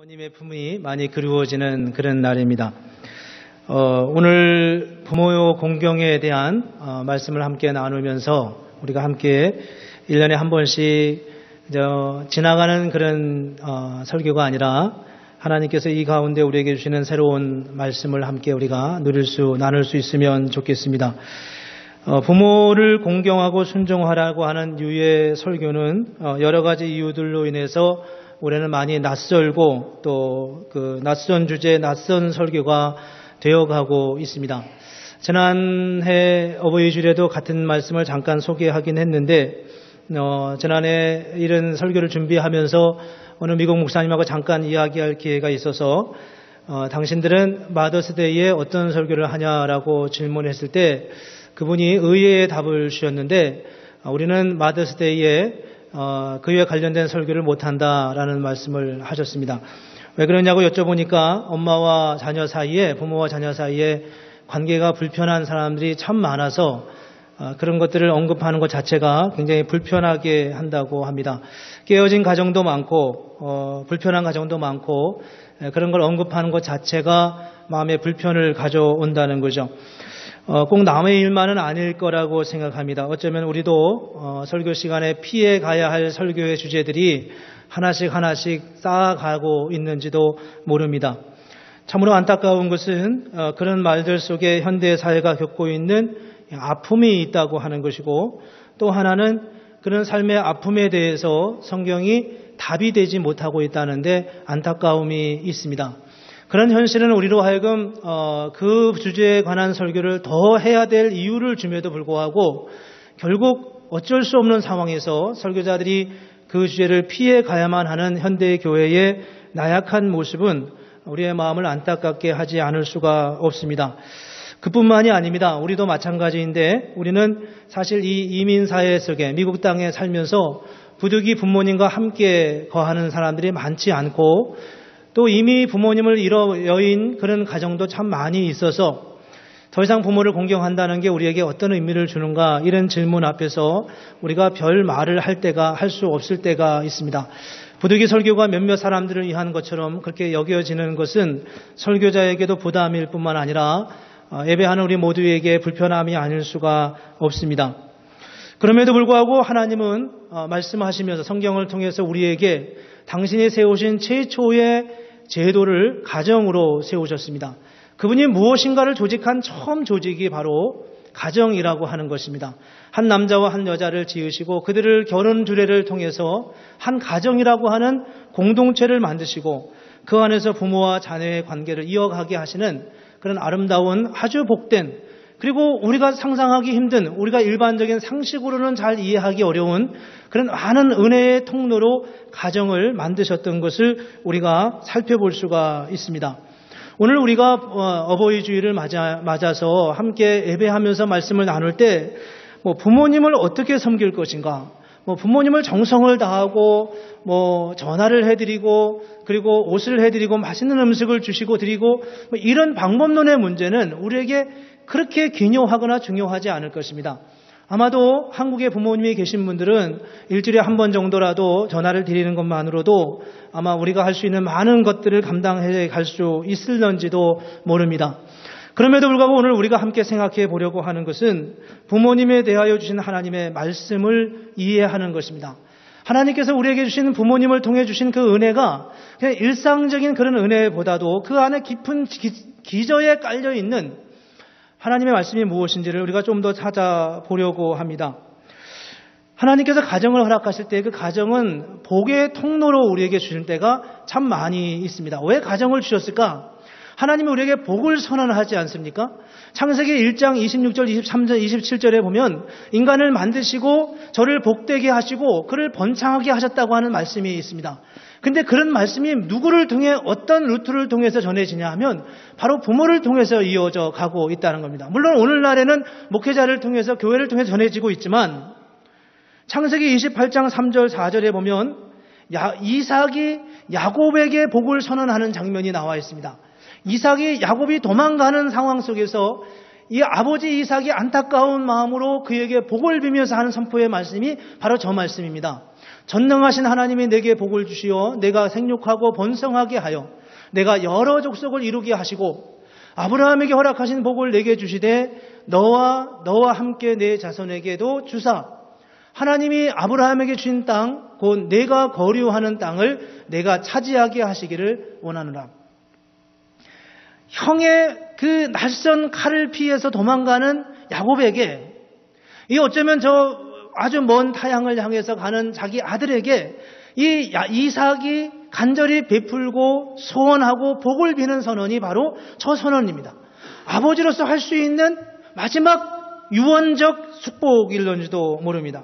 부모님의 품이 많이 그리워지는 그런 날입니다. 오늘 부모 공경에 대한 말씀을 함께 나누면서 우리가 함께 1년에 한 번씩 지나가는 그런 설교가 아니라 하나님께서 이 가운데 우리에게 주시는 새로운 말씀을 함께 우리가 나눌 수 있으면 좋겠습니다. 부모를 공경하고 순종하라고 하는 유의 설교는 여러 가지 이유들로 인해서 올해는 많이 낯설고 또 그 낯선 주제, 낯선 설교가 되어가고 있습니다. 지난해 어버이 주일에도 같은 말씀을 잠깐 소개하긴 했는데 지난해 이런 설교를 준비하면서 어느 미국 목사님하고 잠깐 이야기할 기회가 있어서 당신들은 마더스데이에 어떤 설교를 하냐라고 질문했을 때 그분이 의외의 답을 주셨는데 우리는 마더스데이에 그에 관련된 설교를 못한다라는 말씀을 하셨습니다. 왜 그러냐고 여쭤보니까 엄마와 자녀 사이에, 부모와 자녀 사이에 관계가 불편한 사람들이 참 많아서 그런 것들을 언급하는 것 자체가 굉장히 불편하게 한다고 합니다. 깨어진 가정도 많고 불편한 가정도 많고 그런 걸 언급하는 것 자체가 마음에 불편을 가져온다는 거죠. 꼭 남의 일만은 아닐 거라고 생각합니다. 어쩌면 우리도 설교 시간에 피해 가야 할 설교의 주제들이 하나씩 쌓아가고 있는지도 모릅니다. 참으로 안타까운 것은 그런 말들 속에 현대 사회가 겪고 있는 아픔이 있다고 하는 것이고 또 하나는 그런 삶의 아픔에 대해서 성경이 답이 되지 못하고 있다는데 안타까움이 있습니다. 그런 현실은 우리로 하여금 그 주제에 관한 설교를 더 해야 될 이유를 줌에도 불구하고 결국 어쩔 수 없는 상황에서 설교자들이 그 주제를 피해 가야만 하는 현대의 교회의 나약한 모습은 우리의 마음을 안타깝게 하지 않을 수가 없습니다. 그뿐만이 아닙니다. 우리도 마찬가지인데 우리는 사실 이 이민사회 속에 미국 땅에 살면서 부득이 부모님과 함께 거하는 사람들이 많지 않고 또 이미 부모님을 잃어여인 그런 가정도 참 많이 있어서 더 이상 부모를 공경한다는 게 우리에게 어떤 의미를 주는가 이런 질문 앞에서 우리가 별 말을 할 수 없을 때가 있습니다. 부득이 설교가 몇몇 사람들을 위한 것처럼 그렇게 여겨지는 것은 설교자에게도 부담일 뿐만 아니라 예배하는 우리 모두에게 불편함이 아닐 수가 없습니다. 그럼에도 불구하고 하나님은 말씀하시면서 성경을 통해서 우리에게 당신이 세우신 최초의 제도를 가정으로 세우셨습니다. 그분이 무엇인가를 조직한 처음 조직이 바로 가정이라고 하는 것입니다. 한 남자와 한 여자를 지으시고 그들을 결혼 주례를 통해서 한 가정이라고 하는 공동체를 만드시고 그 안에서 부모와 자녀의 관계를 이어가게 하시는 그런 아름다운 아주 복된 그리고 우리가 상상하기 힘든 우리가 일반적인 상식으로는 잘 이해하기 어려운 그런 많은 은혜의 통로로 가정을 만드셨던 것을 우리가 살펴볼 수가 있습니다. 오늘 우리가 어버이 주일을 맞아서 함께 예배하면서 말씀을 나눌 때 부모님을 어떻게 섬길 것인가, 부모님을 정성을 다하고 전화를 해드리고 그리고 옷을 해드리고 맛있는 음식을 주시고 드리고 이런 방법론의 문제는 우리에게 그렇게 기묘하거나 중요하지 않을 것입니다. 아마도 한국에 부모님이 계신 분들은 일주일에 한 번 정도라도 전화를 드리는 것만으로도 아마 우리가 할 수 있는 많은 것들을 감당해 갈 수 있을런지도 모릅니다. 그럼에도 불구하고 오늘 우리가 함께 생각해 보려고 하는 것은 부모님에 대하여 주신 하나님의 말씀을 이해하는 것입니다. 하나님께서 우리에게 주신 부모님을 통해 주신 그 은혜가 그냥 일상적인 그런 은혜보다도 그 안에 깊은 기저에 깔려 있는 하나님의 말씀이 무엇인지를 우리가 좀 더 찾아보려고 합니다. 하나님께서 가정을 허락하실 때 그 가정은 복의 통로로 우리에게 주실 때가 참 많이 있습니다. 왜 가정을 주셨을까? 하나님이 우리에게 복을 선언하지 않습니까? 창세기 1장 26절, 23절, 27절에 보면 인간을 만드시고 저를 복되게 하시고 그를 번창하게 하셨다고 하는 말씀이 있습니다. 근데 그런 말씀이 누구를 통해 어떤 루트를 통해서 전해지냐 하면 바로 부모를 통해서 이어져 가고 있다는 겁니다. 물론 오늘날에는 목회자를 통해서 교회를 통해서 전해지고 있지만 창세기 28장 3절 4절에 보면 이삭이 야곱에게 복을 선언하는 장면이 나와 있습니다. 이삭이 야곱이 도망가는 상황 속에서 이 아버지 이삭이 안타까운 마음으로 그에게 복을 비면서 하는 선포의 말씀이 바로 저 말씀입니다. 전능하신 하나님이 내게 복을 주시어 내가 생육하고 번성하게 하여 내가 여러 족속을 이루게 하시고 아브라함에게 허락하신 복을 내게 주시되 너와 함께 내 자손에게도 주사 하나님이 아브라함에게 주신 땅 곧 내가 거류하는 땅을 내가 차지하게 하시기를 원하노라. 형의 그 낯선 칼을 피해서 도망가는 야곱에게 이 어쩌면 저 아주 먼 타향을 향해서 가는 자기 아들에게 이 이삭이 간절히 베풀고 소원하고 복을 비는 선언이 바로 저 선언입니다. 아버지로서 할 수 있는 마지막 유언적 축복일런지도 모릅니다.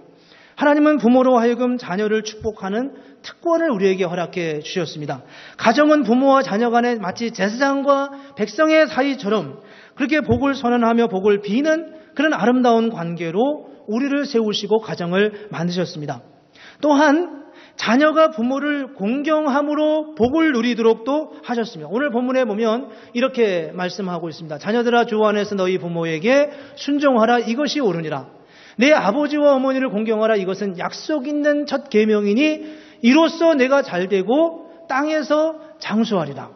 하나님은 부모로 하여금 자녀를 축복하는 특권을 우리에게 허락해 주셨습니다. 가정은 부모와 자녀 간에 마치 제사장과 백성의 사이처럼 그렇게 복을 선언하며 복을 비는 그런 아름다운 관계로 우리를 세우시고 가정을 만드셨습니다. 또한 자녀가 부모를 공경함으로 복을 누리도록도 하셨습니다. 오늘 본문에 보면 이렇게 말씀하고 있습니다. 자녀들아 주 안에서 너희 부모에게 순종하라 이것이 옳으니라. 내 아버지와 어머니를 공경하라 이것은 약속 있는 첫 계명이니 이로써 내가 잘되고 땅에서 장수하리라.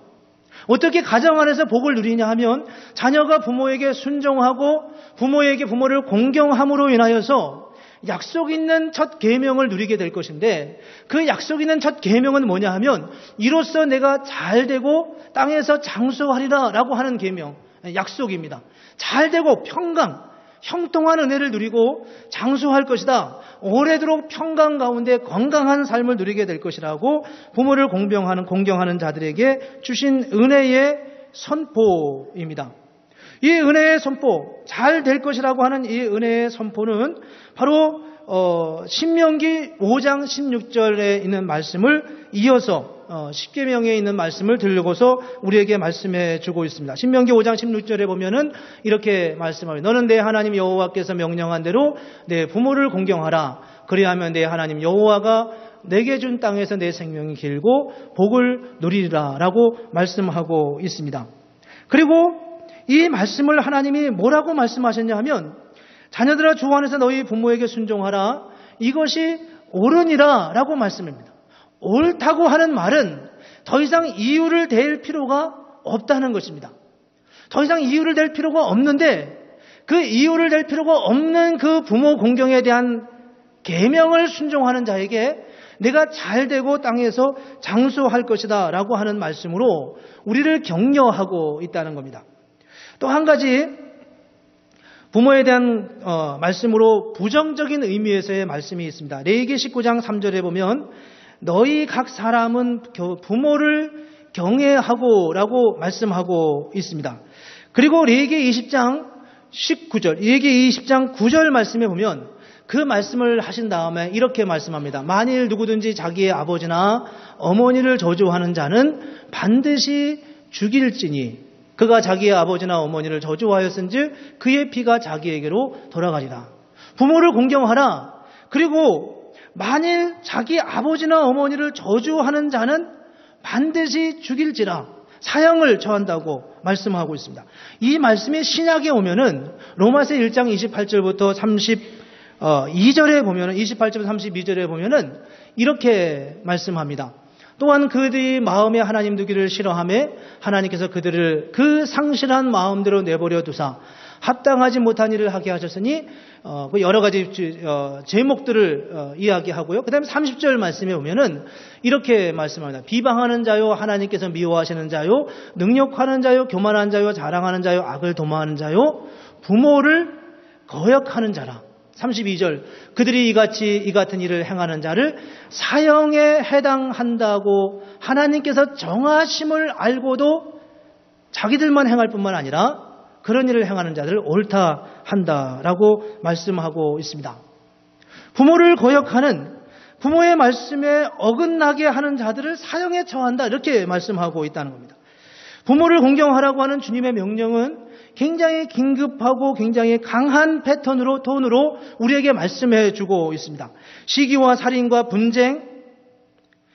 어떻게 가정 안에서 복을 누리냐 하면 자녀가 부모에게 순종하고 부모를 공경함으로 인하여서 약속 있는 첫 계명을 누리게 될 것인데 그 약속 있는 첫 계명은 뭐냐 하면 이로써 내가 잘되고 땅에서 장수하리라 라고 하는 계명, 약속입니다. 잘되고 평강, 형통한 은혜를 누리고 장수할 것이다. 오래도록 평강 가운데 건강한 삶을 누리게 될 것이라고 부모를 공경하는 자들에게 주신 은혜의 선포입니다. 이 은혜의 선포, 잘 될 것이라고 하는 이 은혜의 선포는 바로 신명기 5장 16절에 있는 말씀을 이어서 십계명에 있는 말씀을 들고서 우리에게 말씀해 주고 있습니다. 신명기 5장 16절에 보면은 이렇게 말씀합니다. 너는 내 하나님 여호와께서 명령한 대로 내 부모를 공경하라. 그리하면 내 하나님 여호와가 내게 준 땅에서 내 생명이 길고 복을 누리리라 라고 말씀하고 있습니다. 그리고 이 말씀을 하나님이 뭐라고 말씀하셨냐 하면 자녀들아 주 안에서 너희 부모에게 순종하라. 이것이 옳으니라 라고 말씀합니다. 옳다고 하는 말은 더 이상 이유를 댈 필요가 없다는 것입니다. 더 이상 이유를 댈 필요가 없는데 그 이유를 댈 필요가 없는 그 부모 공경에 대한 계명을 순종하는 자에게 내가 잘되고 땅에서 장수할 것이다 라고 하는 말씀으로 우리를 격려하고 있다는 겁니다. 또 한 가지 부모에 대한 말씀으로 부정적인 의미에서의 말씀이 있습니다. 레위기 19장 3절에 보면 너희 각 사람은 부모를 경외하고 라고 말씀하고 있습니다. 그리고 레위기 20장 19절, 레위기 20장 9절 말씀에 보면 그 말씀을 하신 다음에 이렇게 말씀합니다. 만일 누구든지 자기의 아버지나 어머니를 저주하는 자는 반드시 죽일지니 그가 자기의 아버지나 어머니를 저주하였은즉 그의 피가 자기에게로 돌아가리라. 부모를 공경하라. 그리고 만일 자기 아버지나 어머니를 저주하는 자는 반드시 죽일지라. 사형을 처한다고 말씀하고 있습니다. 이 말씀이 신약에 오면은 로마서 1장 28절부터 32절에 보면은 28절부터 32절에 보면은 이렇게 말씀합니다. 또한 그들이 마음에 하나님 두기를 싫어하며 하나님께서 그들을 그 상실한 마음대로 내버려 두사 합당하지 못한 일을 하게 하셨으니 여러 가지 제목들을 이야기하고요. 그 다음에 30절 말씀에 보면은 이렇게 말씀합니다. 비방하는 자요 하나님께서 미워하시는 자요 능력하는 자요 교만한 자요 자랑하는 자요 악을 도모하는 자요 부모를 거역하는 자라. 32절 그들이 이 같은 일을 행하는 자를 사형에 해당한다고 하나님께서 정하심을 알고도 자기들만 행할 뿐만 아니라 그런 일을 행하는 자들을 옳다 한다라고 말씀하고 있습니다. 부모를 거역하는 부모의 말씀에 어긋나게 하는 자들을 사형에 처한다 이렇게 말씀하고 있다는 겁니다. 부모를 공경하라고 하는 주님의 명령은 굉장히 긴급하고 굉장히 강한 패턴으로 톤으로 우리에게 말씀해 주고 있습니다. 시기와 살인과 분쟁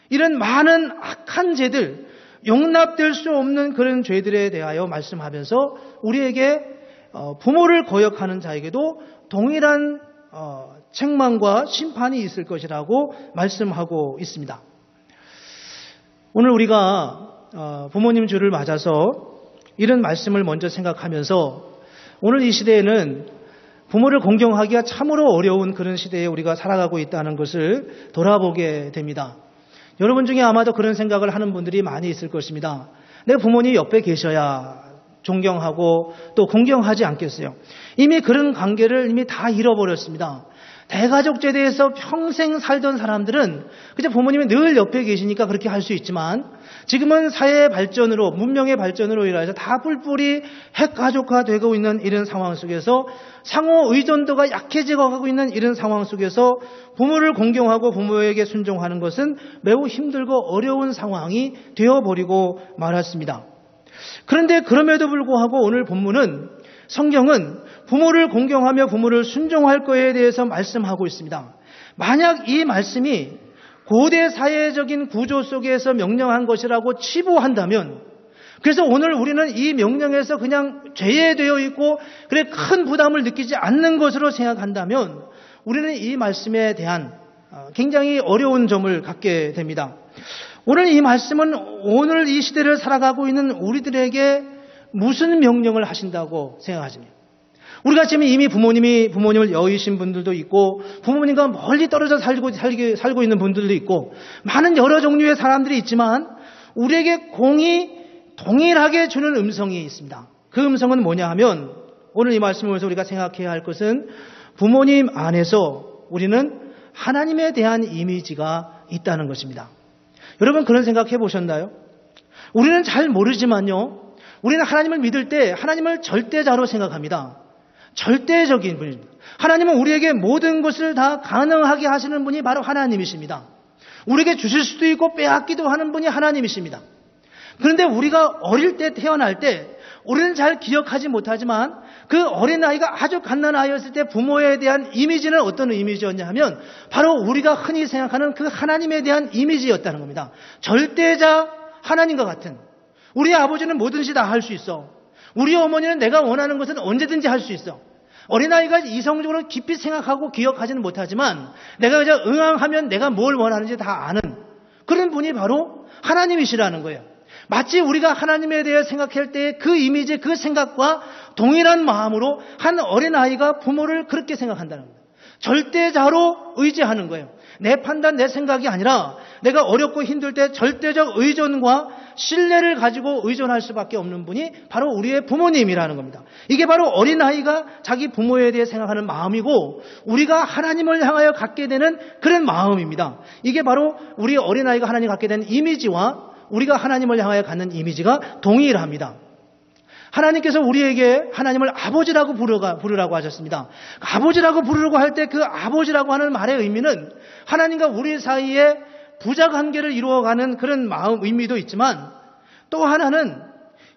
이런 많은 악한 죄들 용납될 수 없는 그런 죄들에 대하여 말씀하면서 우리에게 부모를 거역하는 자에게도 동일한 책망과 심판이 있을 것이라고 말씀하고 있습니다. 오늘 우리가 부모님 주를 맞아서 이런 말씀을 먼저 생각하면서 오늘 이 시대에는 부모를 공경하기가 참으로 어려운 그런 시대에 우리가 살아가고 있다는 것을 돌아보게 됩니다. 여러분 중에 아마도 그런 생각을 하는 분들이 많이 있을 것입니다. 내 부모님 옆에 계셔야 존경하고 또 공경하지 않겠어요. 이미 그런 관계를 이미 다 잃어버렸습니다. 대가족제도에서 평생 살던 사람들은 그저 부모님이 늘 옆에 계시니까 그렇게 할 수 있지만 지금은 사회의 발전으로 문명의 발전으로 인해서 다 뿔뿔이 핵가족화되고 있는 이런 상황 속에서 상호 의존도가 약해지고 가고 있는 이런 상황 속에서 부모를 공경하고 부모에게 순종하는 것은 매우 힘들고 어려운 상황이 되어버리고 말았습니다. 그런데 그럼에도 불구하고 오늘 본문은 성경은 부모를 공경하며 부모를 순종할 것에 대해서 말씀하고 있습니다. 만약 이 말씀이 고대 사회적인 구조 속에서 명령한 것이라고 치부한다면, 그래서 오늘 우리는 이 명령에서 그냥 제외되어 있고 그래 큰 부담을 느끼지 않는 것으로 생각한다면 우리는 이 말씀에 대한 굉장히 어려운 점을 갖게 됩니다. 오늘 이 말씀은 오늘 이 시대를 살아가고 있는 우리들에게 무슨 명령을 하신다고 생각하십니까? 우리가 지금 이미 부모님을 여의신 분들도 있고 부모님과 멀리 떨어져 살고 있는 분들도 있고 많은 여러 종류의 사람들이 있지만 우리에게 공이 동일하게 주는 음성이 있습니다. 그 음성은 뭐냐 하면 오늘 이 말씀을 통해서 우리가 생각해야 할 것은 부모님 안에서 우리는 하나님에 대한 이미지가 있다는 것입니다. 여러분 그런 생각 해보셨나요? 우리는 잘 모르지만요. 우리는 하나님을 믿을 때 하나님을 절대자로 생각합니다. 절대적인 분입니다. 하나님은 우리에게 모든 것을 다 가능하게 하시는 분이 바로 하나님이십니다. 우리에게 주실 수도 있고 빼앗기도 하는 분이 하나님이십니다. 그런데 우리가 어릴 때 태어날 때 우리는 잘 기억하지 못하지만 그 어린아이가 아주 갓난아이였을 때 부모에 대한 이미지는 어떤 이미지였냐 하면 바로 우리가 흔히 생각하는 그 하나님에 대한 이미지였다는 겁니다. 절대자 하나님과 같은, 우리 아버지는 뭐든지 다 할 수 있어. 우리 어머니는 내가 원하는 것은 언제든지 할 수 있어. 어린아이가 이성적으로 깊이 생각하고 기억하지는 못하지만 내가 그저 응하면 내가 뭘 원하는지 다 아는 그런 분이 바로 하나님이시라는 거예요. 마치 우리가 하나님에 대해 생각할 때 그 이미지, 그 생각과 동일한 마음으로 한 어린아이가 부모를 그렇게 생각한다는 거예요. 절대자로 의지하는 거예요. 내 판단, 내 생각이 아니라 내가 어렵고 힘들 때 절대적 의존과 신뢰를 가지고 의존할 수밖에 없는 분이 바로 우리의 부모님이라는 겁니다. 이게 바로 어린아이가 자기 부모에 대해 생각하는 마음이고 우리가 하나님을 향하여 갖게 되는 그런 마음입니다. 이게 바로 우리 어린아이가 하나님 갖게 된 이미지와 우리가 하나님을 향하여 갖는 이미지가 동일합니다. 하나님께서 우리에게 하나님을 아버지라고 부르라고 하셨습니다. 아버지라고 부르라고 할 때 그 아버지라고 하는 말의 의미는 하나님과 우리 사이에 부자 관계를 이루어가는 그런 마음 의미도 있지만 또 하나는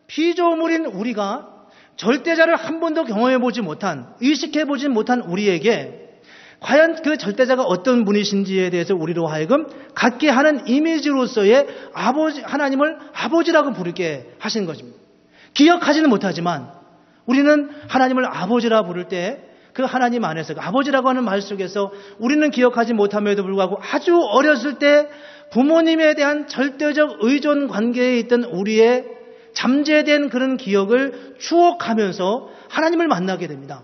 피조물인 우리가 절대자를 한 번도 경험해보지 못한, 의식해보지 못한 우리에게 과연 그 절대자가 어떤 분이신지에 대해서 우리로 하여금 갖게 하는 이미지로서의 하나님을 아버지라고 부르게 하신 것입니다. 기억하지는 못하지만 우리는 하나님을 아버지라 부를 때 그 하나님 안에서 아버지라고 하는 말 속에서 우리는 기억하지 못함에도 불구하고 아주 어렸을 때 부모님에 대한 절대적 의존 관계에 있던 우리의 잠재된 그런 기억을 추억하면서 하나님을 만나게 됩니다.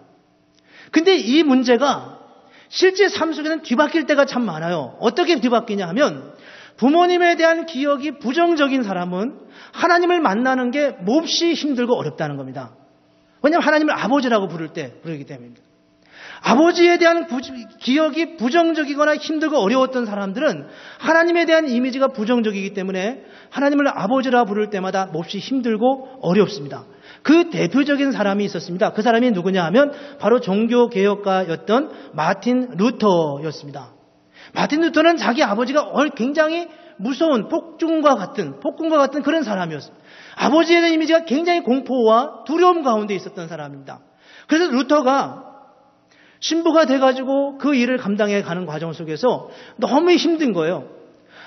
근데 이 문제가 실제 삶 속에는 뒤바뀔 때가 참 많아요. 어떻게 뒤바뀌냐 하면 부모님에 대한 기억이 부정적인 사람은 하나님을 만나는 게 몹시 힘들고 어렵다는 겁니다. 왜냐하면 하나님을 아버지라고 부르기 때문입니다. 아버지에 대한 기억이 부정적이거나 힘들고 어려웠던 사람들은 하나님에 대한 이미지가 부정적이기 때문에 하나님을 아버지라 부를 때마다 몹시 힘들고 어렵습니다. 그 대표적인 사람이 있었습니다. 그 사람이 누구냐 하면 바로 종교개혁가였던 마틴 루터였습니다. 마틴 루터는 자기 아버지가 굉장히 무서운 폭군과 같은 그런 사람이었습니다. 아버지에 대한 이미지가 굉장히 공포와 두려움 가운데 있었던 사람입니다. 그래서 루터가 신부가 돼가지고 그 일을 감당해 가는 과정 속에서 너무 힘든 거예요.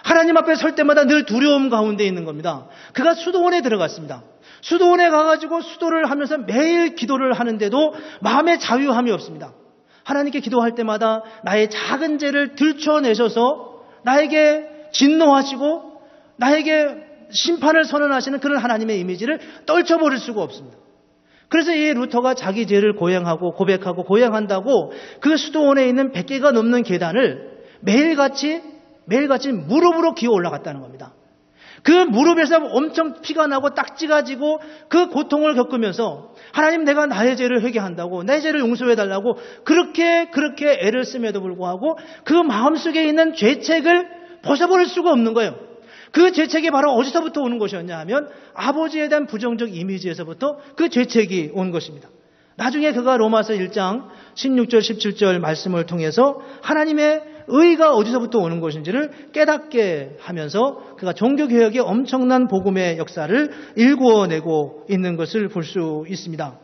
하나님 앞에 설 때마다 늘 두려움 가운데 있는 겁니다. 그가 수도원에 들어갔습니다. 수도원에 가가지고 수도를 하면서 매일 기도를 하는데도 마음의 자유함이 없습니다. 하나님께 기도할 때마다 나의 작은 죄를 들춰내셔서 나에게 진노하시고 나에게 심판을 선언하시는 그런 하나님의 이미지를 떨쳐버릴 수가 없습니다. 그래서 이 루터가 자기 죄를 고행하고 고백하고 고행한다고 그 수도원에 있는 100개가 넘는 계단을 매일같이 무릎으로 기어 올라갔다는 겁니다. 그 무릎에서 엄청 피가 나고 딱지가 지고 그 고통을 겪으면서 하나님, 내가 나의 죄를 회개한다고, 내 죄를 용서해달라고 그렇게 애를 씀에도 불구하고 그 마음속에 있는 죄책을 벗어버릴 수가 없는 거예요. 그 죄책이 바로 어디서부터 오는 것이었냐 하면 아버지에 대한 부정적 이미지에서부터 그 죄책이 온 것입니다. 나중에 그가 로마서 1장 16절 17절 말씀을 통해서 하나님의 의가 어디서부터 오는 것인지를 깨닫게 하면서 그가 종교개혁의 엄청난 복음의 역사를 일구어내고 있는 것을 볼 수 있습니다.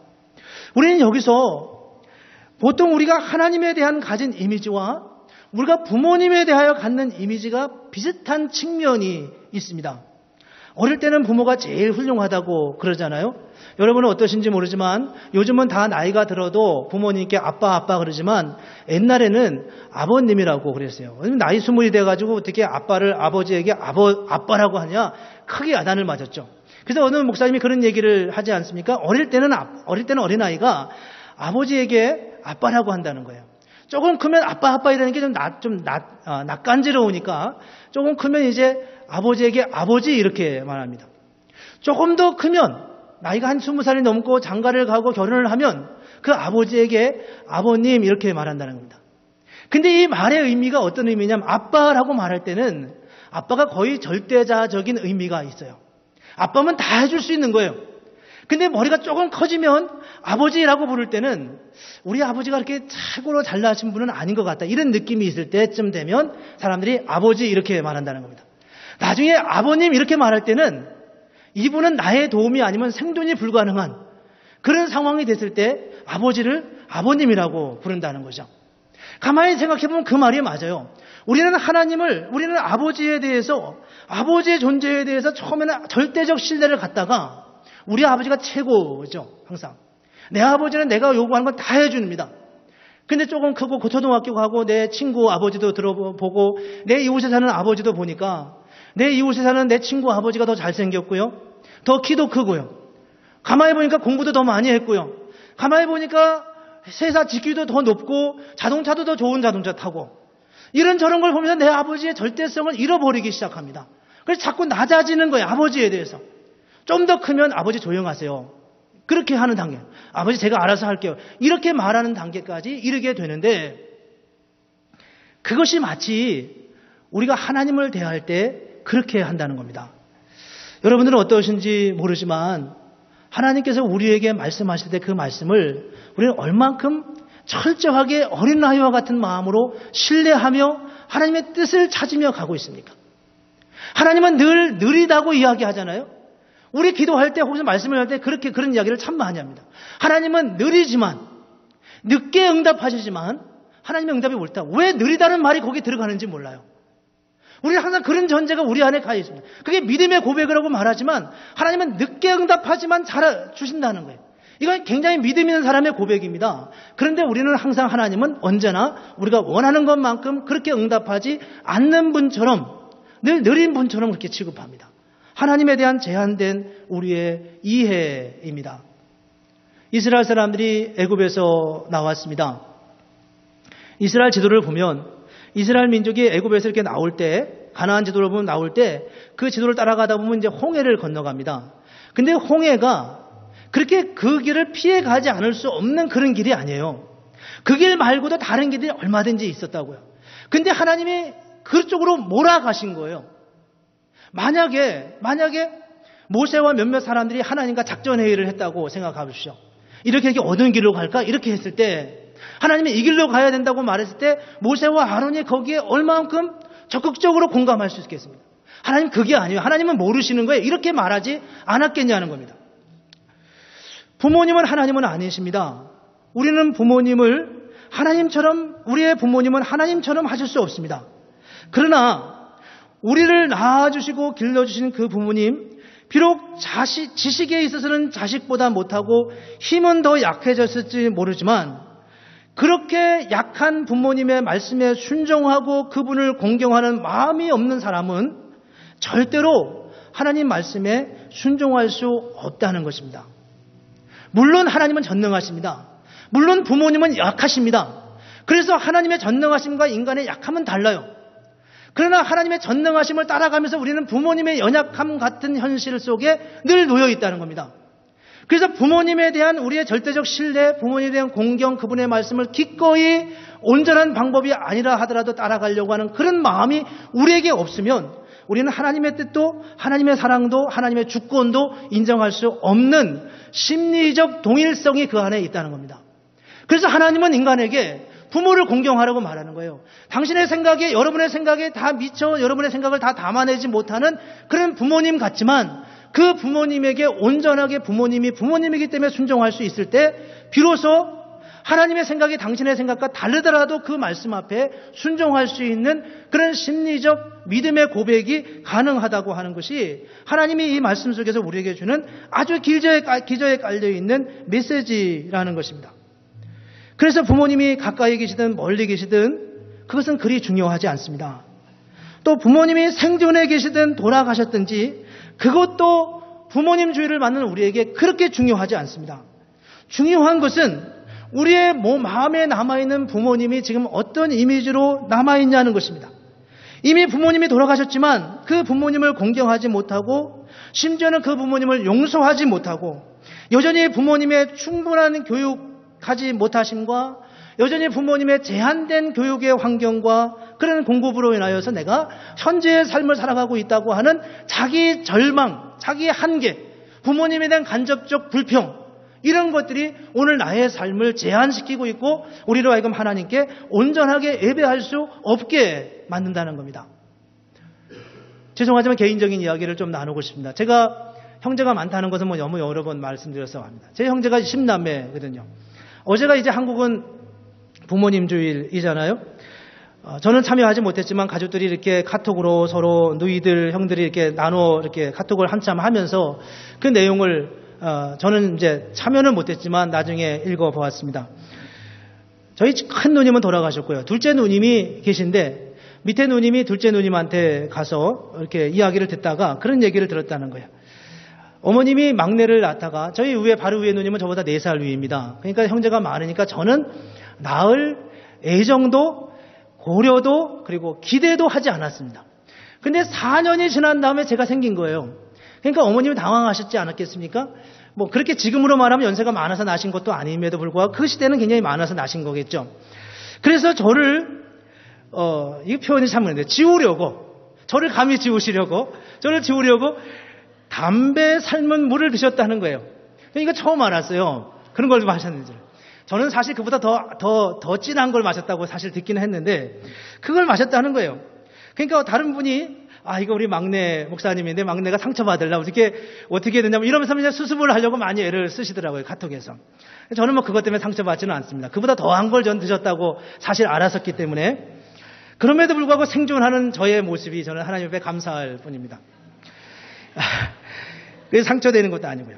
우리는 여기서 보통 우리가 하나님에 대한 가진 이미지와 우리가 부모님에 대하여 갖는 이미지가 비슷한 측면이 있습니다. 어릴 때는 부모가 제일 훌륭하다고 그러잖아요. 여러분은 어떠신지 모르지만 요즘은 다 나이가 들어도 부모님께 아빠 그러지만 옛날에는 아버님이라고 그랬어요. 나이 20이 돼가지고 어떻게 아버지에게 아빠라고 하냐, 크게 야단을 맞았죠. 그래서 어느 목사님이 그런 얘기를 하지 않습니까? 어릴 때는 어린아이가 아버지에게 아빠라고 한다는 거예요. 조금 크면 아빠 이라는 게 좀 낯간지러우니까 조금 크면 이제 아버지에게 아버지 이렇게 말합니다. 조금 더 크면 나이가 한 20살이 넘고 장가를 가고 결혼을 하면 그 아버지에게 아버님 이렇게 말한다는 겁니다. 근데 이 말의 의미가 어떤 의미냐면 아빠라고 말할 때는 아빠가 거의 절대자적인 의미가 있어요. 아빠면 다 해줄 수 있는 거예요. 근데 머리가 조금 커지면 아버지라고 부를 때는 우리 아버지가 그렇게 최고로 잘나신 분은 아닌 것 같다, 이런 느낌이 있을 때쯤 되면 사람들이 아버지 이렇게 말한다는 겁니다. 나중에 아버님 이렇게 말할 때는 이분은 나의 도움이 아니면 생존이 불가능한 그런 상황이 됐을 때 아버지를 아버님이라고 부른다는 거죠. 가만히 생각해보면 그 말이 맞아요. 우리는 아버지에 대해서, 아버지의 존재에 대해서 처음에는 절대적 신뢰를 갖다가 우리 아버지가 최고죠. 항상 내 아버지는 내가 요구하는 건 다 해줍니다. 근데 조금 크고 고초등학교 가고 내 친구 아버지도 들어보고 내 이웃에 사는 아버지도 보니까 내 이웃에 사는 내 친구 아버지가 더 잘생겼고요, 더 키도 크고요, 가만히 보니까 공부도 더 많이 했고요, 가만히 보니까 세사 직위도 더 높고 자동차도 더 좋은 자동차 타고, 이런 저런 걸 보면서 내 아버지의 절대성을 잃어버리기 시작합니다. 그래서 자꾸 낮아지는 거예요. 아버지에 대해서. 좀 더 크면 아버지 조용하세요, 그렇게 하는 단계. 아버지 제가 알아서 할게요, 이렇게 말하는 단계까지 이르게 되는데, 그것이 마치 우리가 하나님을 대할 때 그렇게 한다는 겁니다. 여러분들은 어떠신지 모르지만 하나님께서 우리에게 말씀하실 때 그 말씀을 우리는 얼만큼 철저하게 어린아이와 같은 마음으로 신뢰하며 하나님의 뜻을 찾으며 가고 있습니까? 하나님은 늘 느리다고 이야기하잖아요. 우리 기도할 때 혹시 말씀을 할 때 그런 이야기를 참 많이 합니다. 하나님은 느리지만, 늦게 응답하시지만 하나님의 응답이 옳다. 왜 느리다는 말이 거기에 들어가는지 몰라요. 우리는 항상 그런 전제가 우리 안에 가 있습니다. 그게 믿음의 고백이라고 말하지만 하나님은 늦게 응답하지만 잘 주신다는 거예요. 이건 굉장히 믿음 있는 사람의 고백입니다. 그런데 우리는 항상 하나님은 언제나 우리가 원하는 것만큼 그렇게 응답하지 않는 분처럼, 늘 느린 분처럼 그렇게 취급합니다. 하나님에 대한 제한된 우리의 이해입니다. 이스라엘 사람들이 애굽에서 나왔습니다. 이스라엘 지도를 보면 이스라엘 민족이 애굽에서 이렇게 나올 때, 가나안 지도를 보면 나올 때 그 지도를 따라가다 보면 이제 홍해를 건너갑니다. 근데 홍해가 그렇게 그 길을 피해 가지 않을 수 없는 그런 길이 아니에요. 그 길 말고도 다른 길이 얼마든지 있었다고요. 근데 하나님이 그쪽으로 몰아가신 거예요. 만약에 모세와 몇몇 사람들이 하나님과 작전회의를 했다고 생각하십시오. 이렇게 어느 길로 갈까? 이렇게 했을 때 하나님이 이 길로 가야 된다고 말했을 때 모세와 아론이 거기에 얼마만큼 적극적으로 공감할 수 있겠습니까? 하나님 그게 아니에요. 하나님은 모르시는 거예요. 이렇게 말하지 않았겠냐는 겁니다. 부모님은 하나님은 아니십니다. 우리는 부모님을 하나님처럼, 우리의 부모님은 하나님처럼 하실 수 없습니다. 그러나 우리를 낳아주시고 길러주신 그 부모님, 비록 지식에 있어서는 자식보다 못하고 힘은 더 약해졌을지 모르지만 그렇게 약한 부모님의 말씀에 순종하고 그분을 공경하는 마음이 없는 사람은 절대로 하나님 말씀에 순종할 수 없다는 것입니다. 물론 하나님은 전능하십니다. 물론 부모님은 약하십니다. 그래서 하나님의 전능하심과 인간의 약함은 달라요. 그러나 하나님의 전능하심을 따라가면서 우리는 부모님의 연약함 같은 현실 속에 늘 놓여 있다는 겁니다. 그래서 부모님에 대한 우리의 절대적 신뢰, 부모님에 대한 공경, 그분의 말씀을 기꺼이 온전한 방법이 아니라 하더라도 따라가려고 하는 그런 마음이 우리에게 없으면 우리는 하나님의 뜻도 하나님의 사랑도 하나님의 주권도 인정할 수 없는 심리적 동일성이 그 안에 있다는 겁니다. 그래서 하나님은 인간에게 부모를 공경하라고 말하는 거예요. 당신의 생각에, 여러분의 생각에 다 미쳐 여러분의 생각을 다 담아내지 못하는 그런 부모님 같지만 그 부모님에게 온전하게 부모님이 부모님이기 때문에 순종할 수 있을 때 비로소 하나님의 생각이 당신의 생각과 다르더라도 그 말씀 앞에 순종할 수 있는 그런 심리적 믿음의 고백이 가능하다고 하는 것이 하나님이 이 말씀 속에서 우리에게 주는 아주 기저에 깔려있는 메시지라는 것입니다. 그래서 부모님이 가까이 계시든 멀리 계시든 그것은 그리 중요하지 않습니다. 또 부모님이 생존해 계시든 돌아가셨든지 그것도 부모님 주의를 받는 우리에게 그렇게 중요하지 않습니다. 중요한 것은 우리의 마음에 남아있는 부모님이 지금 어떤 이미지로 남아있냐는 것입니다. 이미 부모님이 돌아가셨지만 그 부모님을 공경하지 못하고 심지어는 그 부모님을 용서하지 못하고 여전히 부모님의 충분한 교육하지 못하심과 여전히 부모님의 제한된 교육의 환경과 그런 공급으로 인하여서 내가 현재의 삶을 살아가고 있다고 하는 자기 절망, 자기 한계, 부모님에 대한 간접적 불평 이런 것들이 오늘 나의 삶을 제한시키고 있고 우리로 하여금 하나님께 온전하게 예배할 수 없게 만든다는 겁니다. 죄송하지만 개인적인 이야기를 좀 나누고 싶습니다. 제가 형제가 많다는 것은 너무 여러 번 말씀드려서 합니다. 제 형제가 10남매거든요. 어제가 이제 한국은 부모님 주일이잖아요. 저는 참여하지 못했지만 가족들이 이렇게 카톡으로 서로 누이들, 형들이 이렇게 나눠 이렇게 카톡을 한참 하면서 그 내용을 저는 이제 참여는 못했지만 나중에 읽어보았습니다. 저희 큰 누님은 돌아가셨고요. 둘째 누님이 계신데 밑에 누님이 둘째 누님한테 가서 이렇게 이야기를 듣다가 그런 얘기를 들었다는 거예요. 어머님이 막내를 낳다가 저희 바로 위에 누님은 저보다 4살 위입니다. 그러니까 형제가 많으니까 저는 낳을 애정도 고려도 그리고 기대도 하지 않았습니다. 근데 4년이 지난 다음에 제가 생긴 거예요. 그러니까 어머님이 당황하셨지 않았겠습니까? 그렇게 지금으로 말하면 연세가 많아서 나신 것도 아님에도 불구하고 그 시대는 굉장히 많아서 나신 거겠죠. 그래서 저를 이 표현이 참 그런데 저를 감히 지우려고 담배 삶은 물을 드셨다는 거예요. 그러니까 처음 알았어요. 그런 걸 좀 하셨는지. 저는 사실 그보다 더 진한 걸 마셨다고 사실 듣기는 했는데 그걸 마셨다는 거예요. 그러니까 다른 분이 이거 우리 막내 목사님인데 막내가 상처받으려고 어떻게 되냐면 이러면서 그냥 수습을 하려고 많이 애를 쓰시더라고요. 카톡에서. 저는 그것 때문에 상처받지는 않습니다. 그보다 더한 걸 전 드셨다고 사실 알았었기 때문에 그럼에도 불구하고 생존하는 저의 모습이 저는 하나님 앞에 감사할 뿐입니다. 그래서 상처되는 것도 아니고요.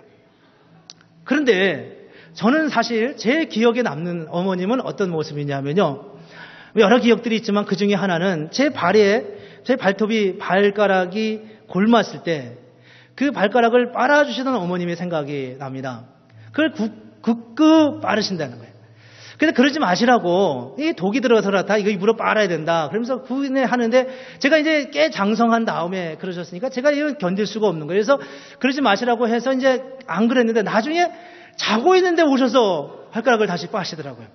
그런데 저는 사실 제 기억에 남는 어머님은 어떤 모습이냐면요. 여러 기억들이 있지만 그 중에 하나는 제 발톱이 발가락이 골맞을 때 그 발가락을 빨아주시던 어머님의 생각이 납니다. 그걸 굳고 빠르신다는 거예요. 근데 그러지 마시라고 이 독이 들어서 그렇다 이거 입으로 빨아야 된다 그러면서 구인해 하는데 제가 이제 꽤 장성한 다음에 그러셨으니까 제가 이건 견딜 수가 없는 거예요. 그래서 그러지 마시라고 해서 이제 안 그랬는데 나중에 자고 있는데 오셔서 발가락을 다시 빠시더라고요.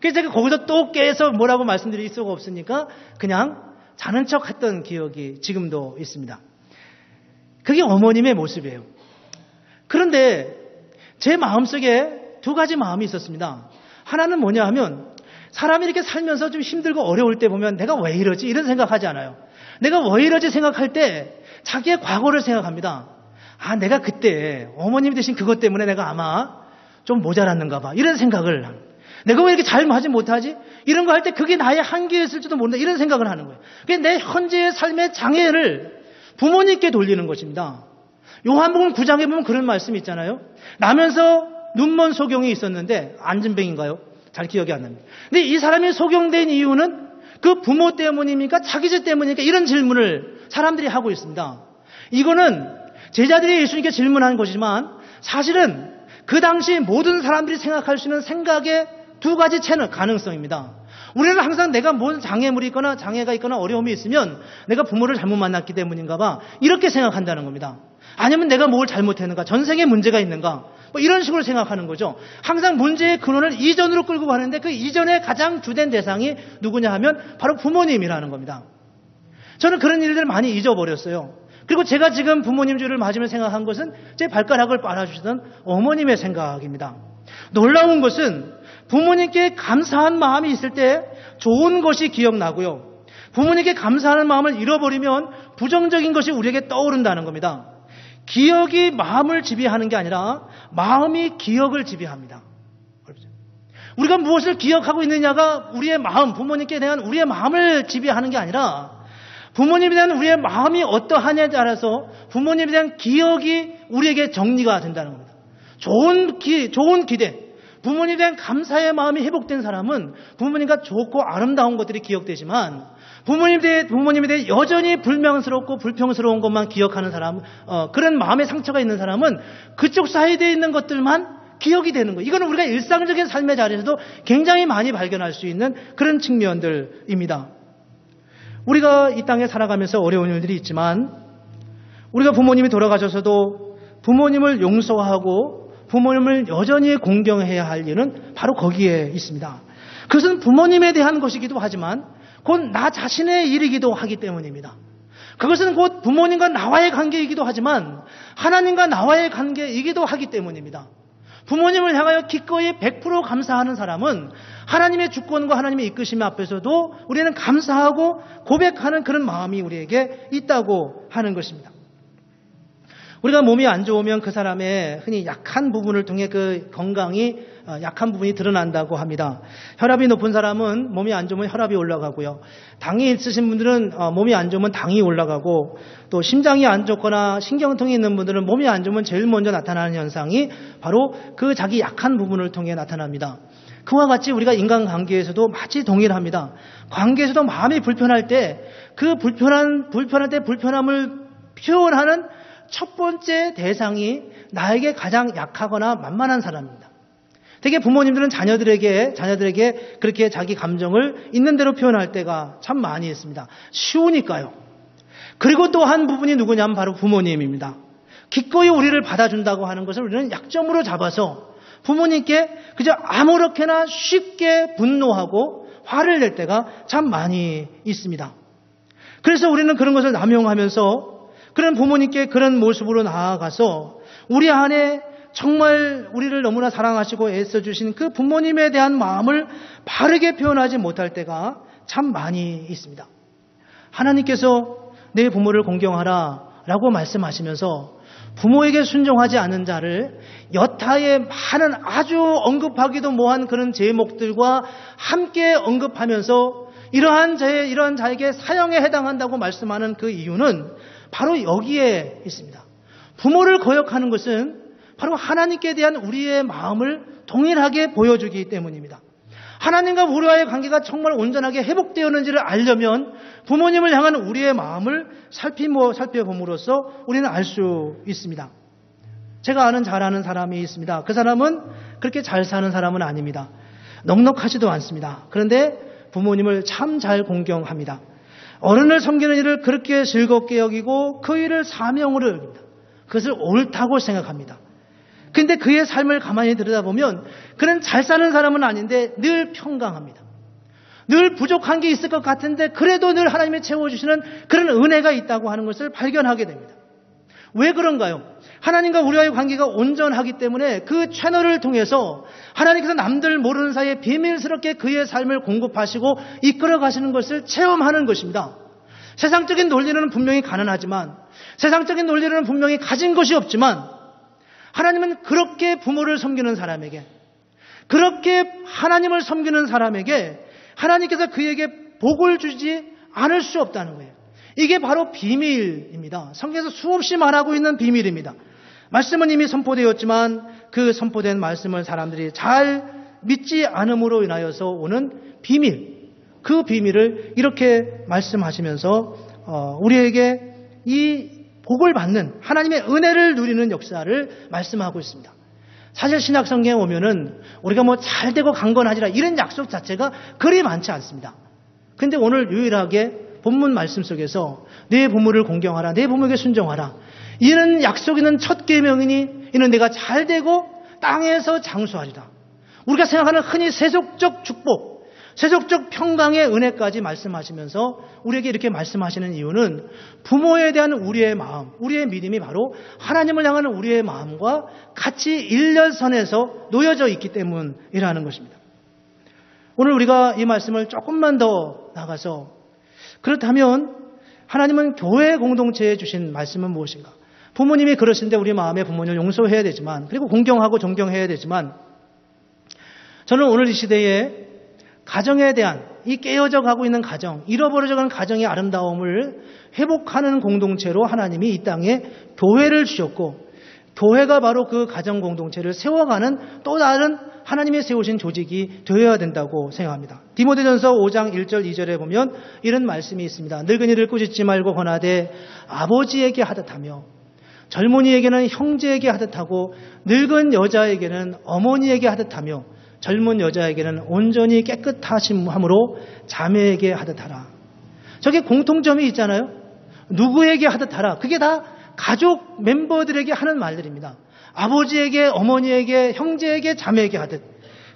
그래서 제가 거기서 또 깨서 뭐라고 말씀드릴 수가 없으니까 그냥 자는 척 했던 기억이 지금도 있습니다. 그게 어머님의 모습이에요. 그런데 제 마음속에 두 가지 마음이 있었습니다. 하나는 뭐냐 하면 사람이 이렇게 살면서 좀 힘들고 어려울 때 보면 내가 왜 이러지? 이런 생각하지 않아요. 내가 왜 이러지 생각할 때 자기의 과거를 생각합니다. 내가 그때 어머님 대신 그것 때문에 내가 아마 좀 모자랐는가 봐. 이런 생각을 합니다. 내가 왜 이렇게 잘 하지 못하지? 이런 거 할 때 그게 나의 한계였을지도 모른다. 이런 생각을 하는 거예요. 그게 내 현재의 삶의 장애를 부모님께 돌리는 것입니다. 요한복음 9장에 보면 그런 말씀이 있잖아요. 나면서 눈먼 소경이 있었는데 안진뱅인가요? 잘 기억이 안 납니다. 근데 이 사람이 소경된 이유는 그 부모 때문입니까? 자기 죄 때문입니까? 이런 질문을 사람들이 하고 있습니다. 이거는 제자들이 예수님께 질문한 것이지만 사실은 그 당시 모든 사람들이 생각할 수 있는 생각의 두 가지 채널 가능성입니다. 우리는 항상 내가 뭔 장애물이 있거나 장애가 있거나 어려움이 있으면 내가 부모를 잘못 만났기 때문인가 봐 이렇게 생각한다는 겁니다. 아니면 내가 뭘 잘못했는가, 전생에 문제가 있는가, 뭐 이런 식으로 생각하는 거죠. 항상 문제의 근원을 이전으로 끌고 가는데 그 이전의 가장 주된 대상이 누구냐 하면 바로 부모님이라는 겁니다. 저는 그런 일들을 많이 잊어버렸어요. 그리고 제가 지금 부모님 주를 맞으며 생각한 것은 제 발가락을 빨아주시던 어머님의 생각입니다. 놀라운 것은 부모님께 감사한 마음이 있을 때 좋은 것이 기억나고요. 부모님께 감사하는 마음을 잃어버리면 부정적인 것이 우리에게 떠오른다는 겁니다. 기억이 마음을 지배하는 게 아니라 마음이 기억을 지배합니다. 우리가 무엇을 기억하고 있느냐가 우리의 마음, 부모님께 대한 우리의 마음을 지배하는 게 아니라 부모님에 대한 우리의 마음이 어떠하냐에 따라서 부모님에 대한 기억이 우리에게 정리가 된다는 겁니다. 좋은 기대, 부모님에 대한 감사의 마음이 회복된 사람은 부모님과 좋고 아름다운 것들이 기억되지만 부모님에 대해 여전히 불명스럽고 불평스러운 것만 기억하는 사람, 그런 마음의 상처가 있는 사람은 그쪽 사이드에 있는 것들만 기억이 되는 거예요. 이거는 우리가 일상적인 삶의 자리에서도 굉장히 많이 발견할 수 있는 그런 측면들입니다. 우리가 이 땅에 살아가면서 어려운 일들이 있지만 우리가 부모님이 돌아가셔서도 부모님을 용서하고 부모님을 여전히 공경해야 할 일은 바로 거기에 있습니다. 그것은 부모님에 대한 것이기도 하지만 곧 나 자신의 일이기도 하기 때문입니다. 그것은 곧 부모님과 나와의 관계이기도 하지만 하나님과 나와의 관계이기도 하기 때문입니다. 부모님을 향하여 기꺼이 100% 감사하는 사람은 하나님의 주권과 하나님의 이끄심 앞에서도 우리는 감사하고 고백하는 그런 마음이 우리에게 있다고 하는 것입니다. 우리가 몸이 안 좋으면 그 사람의 흔히 약한 부분을 통해 그 건강이 약한 부분이 드러난다고 합니다. 혈압이 높은 사람은 몸이 안 좋으면 혈압이 올라가고요. 당이 있으신 분들은 몸이 안 좋으면 당이 올라가고 또 심장이 안 좋거나 신경통이 있는 분들은 몸이 안 좋으면 제일 먼저 나타나는 현상이 바로 그 자기 약한 부분을 통해 나타납니다. 그와 같이 우리가 인간관계에서도 마치 동일합니다. 관계에서도 마음이 불편할 때 그 불편할 때 불편함을 표현하는 첫 번째 대상이 나에게 가장 약하거나 만만한 사람입니다. 되게 부모님들은 자녀들에게 그렇게 자기 감정을 있는 대로 표현할 때가 참 많이 있습니다. 쉬우니까요. 그리고 또 한 부분이 누구냐면 바로 부모님입니다. 기꺼이 우리를 받아준다고 하는 것을 우리는 약점으로 잡아서 부모님께 그저 아무렇게나 쉽게 분노하고 화를 낼 때가 참 많이 있습니다. 그래서 우리는 그런 것을 남용하면서 그런 부모님께 그런 모습으로 나아가서 우리 안에 정말 우리를 너무나 사랑하시고 애써주신 그 부모님에 대한 마음을 바르게 표현하지 못할 때가 참 많이 있습니다. 하나님께서 내 부모를 공경하라 라고 말씀하시면서 부모에게 순종하지 않은 자를 여타의 많은 아주 언급하기도 뭐한 그런 제목들과 함께 언급하면서 이러한 자에게 사형에 해당한다고 말씀하는 그 이유는 바로 여기에 있습니다. 부모를 거역하는 것은 바로 하나님께 대한 우리의 마음을 동일하게 보여주기 때문입니다. 하나님과 우리와의 관계가 정말 온전하게 회복되었는지를 알려면 부모님을 향한 우리의 마음을 살펴봄으로써 우리는 알 수 있습니다. 제가 잘 아는 사람이 있습니다. 그 사람은 그렇게 잘 사는 사람은 아닙니다. 넉넉하지도 않습니다. 그런데 부모님을 참 잘 공경합니다. 어른을 섬기는 일을 그렇게 즐겁게 여기고 그 일을 사명으로 여깁니다. 그것을 옳다고 생각합니다. 그런데 그의 삶을 가만히 들여다보면 그는 잘 사는 사람은 아닌데 늘 평강합니다. 늘 부족한 게 있을 것 같은데 그래도 늘 하나님이 채워주시는 그런 은혜가 있다고 하는 것을 발견하게 됩니다. 왜 그런가요? 하나님과 우리와의 관계가 온전하기 때문에 그 채널을 통해서 하나님께서 남들 모르는 사이에 비밀스럽게 그의 삶을 공급하시고 이끌어 가시는 것을 체험하는 것입니다. 세상적인 논리는 분명히 가난하지만 세상적인 논리는 분명히 가진 것이 없지만 하나님은 그렇게 부모를 섬기는 사람에게 그렇게 하나님을 섬기는 사람에게 하나님께서 그에게 복을 주지 않을 수 없다는 거예요. 이게 바로 비밀입니다. 성경에서 수없이 말하고 있는 비밀입니다. 말씀은 이미 선포되었지만 그 선포된 말씀을 사람들이 잘 믿지 않음으로 인하여서 오는 비밀, 그 비밀을 이렇게 말씀하시면서 우리에게 이 복을 받는 하나님의 은혜를 누리는 역사를 말씀하고 있습니다. 사실 신약 성경에 오면은 우리가 뭐 잘되고 강건하지라 이런 약속 자체가 그리 많지 않습니다. 근데 오늘 유일하게 본문 말씀 속에서 내 부모를 공경하라, 내 부모에게 순종하라, 이는 약속 있는 첫 계명이니 이는 내가 잘되고 땅에서 장수하리라. 우리가 생각하는 흔히 세속적 축복, 세속적 평강의 은혜까지 말씀하시면서 우리에게 이렇게 말씀하시는 이유는 부모에 대한 우리의 마음, 우리의 믿음이 바로 하나님을 향하는 우리의 마음과 같이 일렬선에서 놓여져 있기 때문이라는 것입니다. 오늘 우리가 이 말씀을 조금만 더 나가서, 그렇다면 하나님은 교회 공동체에 주신 말씀은 무엇인가? 부모님이 그러신데 우리 마음에 부모님을 용서해야 되지만, 그리고 공경하고 존경해야 되지만, 저는 오늘 이 시대에 가정에 대한 이 깨어져 가고 있는 가정, 잃어버려져 가는 가정의 아름다움을 회복하는 공동체로 하나님이 이 땅에 교회를 주셨고, 교회가 바로 그 가정 공동체를 세워가는 또 다른 하나님이 세우신 조직이 되어야 된다고 생각합니다. 디모데전서 5장 1절 2절에 보면 이런 말씀이 있습니다. 늙은이를 꾸짖지 말고 권하되 아버지에게 하듯하며 젊은이에게는 형제에게 하듯하고 늙은 여자에게는 어머니에게 하듯하며 젊은 여자에게는 온전히 깨끗하심으로 자매에게 하듯하라. 저게 공통점이 있잖아요. 누구에게 하듯하라. 그게 다 가족 멤버들에게 하는 말들입니다. 아버지에게, 어머니에게, 형제에게, 자매에게 하듯.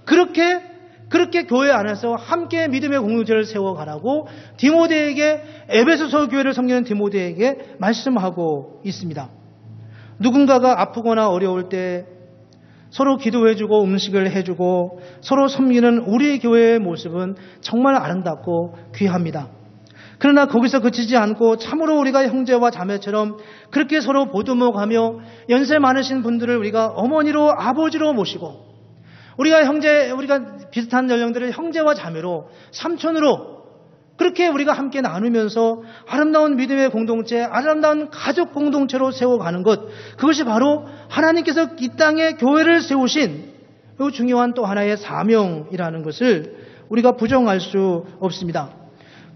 그렇게 교회 안에서 함께 믿음의 공동체를 세워가라고 디모데에게, 에베소서 교회를 섬기는 디모데에게 말씀하고 있습니다. 누군가가 아프거나 어려울 때 서로 기도해주고 음식을 해주고 서로 섬기는 우리 교회의 모습은 정말 아름답고 귀합니다. 그러나 거기서 그치지 않고 참으로 우리가 형제와 자매처럼 그렇게 서로 보듬어가며 연세 많으신 분들을 우리가 어머니로, 아버지로 모시고, 우리가 비슷한 연령들을 형제와 자매로, 삼촌으로 그렇게 우리가 함께 나누면서 아름다운 믿음의 공동체, 아름다운 가족 공동체로 세워가는 것, 그것이 바로 하나님께서 이 땅에 교회를 세우신 매우 중요한 또 하나의 사명이라는 것을 우리가 부정할 수 없습니다.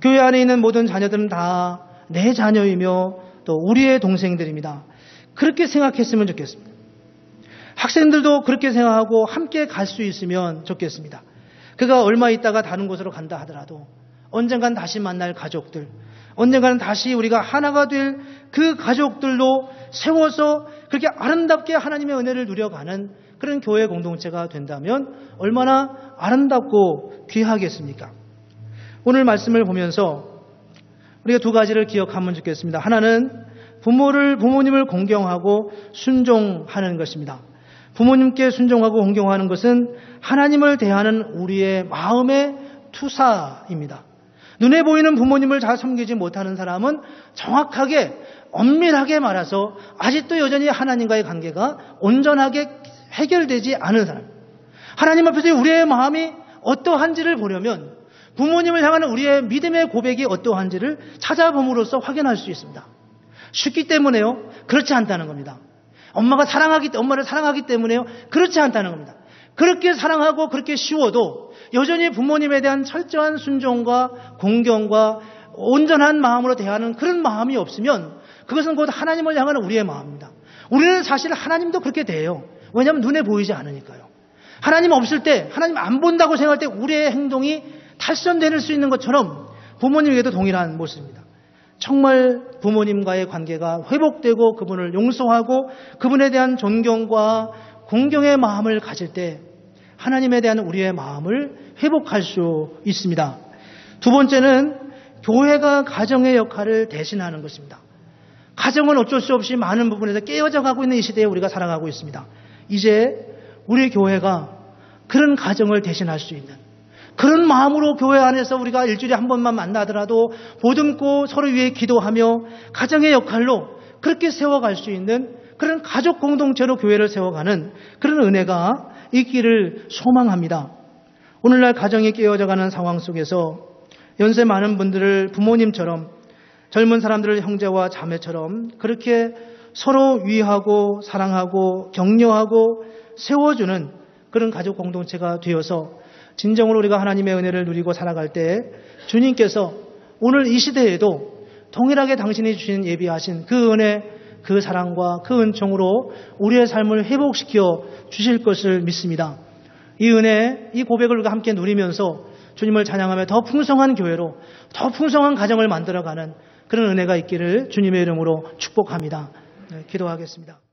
교회 안에 있는 모든 자녀들은 다 내 자녀이며 또 우리의 동생들입니다. 그렇게 생각했으면 좋겠습니다. 학생들도 그렇게 생각하고 함께 갈 수 있으면 좋겠습니다. 그가 얼마 있다가 다른 곳으로 간다 하더라도 언젠간 다시 만날 가족들, 언젠가는 다시 우리가 하나가 될 그 가족들로 세워서 그렇게 아름답게 하나님의 은혜를 누려가는 그런 교회 공동체가 된다면 얼마나 아름답고 귀하겠습니까? 오늘 말씀을 보면서 우리가 두 가지를 기억하면 좋겠습니다. 하나는 부모님을 공경하고 순종하는 것입니다. 부모님께 순종하고 공경하는 것은 하나님을 대하는 우리의 마음의 투사입니다. 눈에 보이는 부모님을 잘 섬기지 못하는 사람은 정확하게 엄밀하게 말해서 아직도 여전히 하나님과의 관계가 온전하게 해결되지 않은 사람. 하나님 앞에서 우리의 마음이 어떠한지를 보려면 부모님을 향하는 우리의 믿음의 고백이 어떠한지를 찾아봄으로써 확인할 수 있습니다. 쉽기 때문에요? 그렇지 않다는 겁니다. 엄마를 사랑하기 때문에요? 그렇지 않다는 겁니다. 그렇게 사랑하고 그렇게 쉬워도 여전히 부모님에 대한 철저한 순종과 공경과 온전한 마음으로 대하는 그런 마음이 없으면 그것은 곧 하나님을 향하는 우리의 마음입니다. 우리는 사실 하나님도 그렇게 돼요. 왜냐하면 눈에 보이지 않으니까요. 하나님 없을 때, 하나님 안 본다고 생각할 때 우리의 행동이 탈선될 수 있는 것처럼 부모님에게도 동일한 모습입니다. 정말 부모님과의 관계가 회복되고 그분을 용서하고 그분에 대한 존경과 공경의 마음을 가질 때 하나님에 대한 우리의 마음을 회복할 수 있습니다. 두 번째는 교회가 가정의 역할을 대신하는 것입니다. 가정은 어쩔 수 없이 많은 부분에서 깨어져 가고 있는 이 시대에 우리가 살아가고 있습니다. 이제 우리 교회가 그런 가정을 대신할 수 있는 그런 마음으로 교회 안에서 우리가 일주일에 한 번만 만나더라도 보듬고 서로 위해 기도하며 가정의 역할로 그렇게 세워갈 수 있는 그런 가족 공동체로 교회를 세워가는 그런 은혜가 있기를 소망합니다. 오늘날 가정이 깨어져가는 상황 속에서 연세 많은 분들을 부모님처럼 젊은 사람들을 형제와 자매처럼 그렇게 서로 위하고 사랑하고 격려하고 세워주는 그런 가족 공동체가 되어서 진정으로 우리가 하나님의 은혜를 누리고 살아갈 때 주님께서 오늘 이 시대에도 동일하게 당신이 주신 예비하신 그 은혜, 그 사랑과 그 은총으로 우리의 삶을 회복시켜 주실 것을 믿습니다. 이 은혜, 이 고백을 우리가 함께 누리면서 주님을 찬양하며 더 풍성한 교회로, 더 풍성한 가정을 만들어가는 그런 은혜가 있기를 주님의 이름으로 축복합니다. 네, 기도하겠습니다.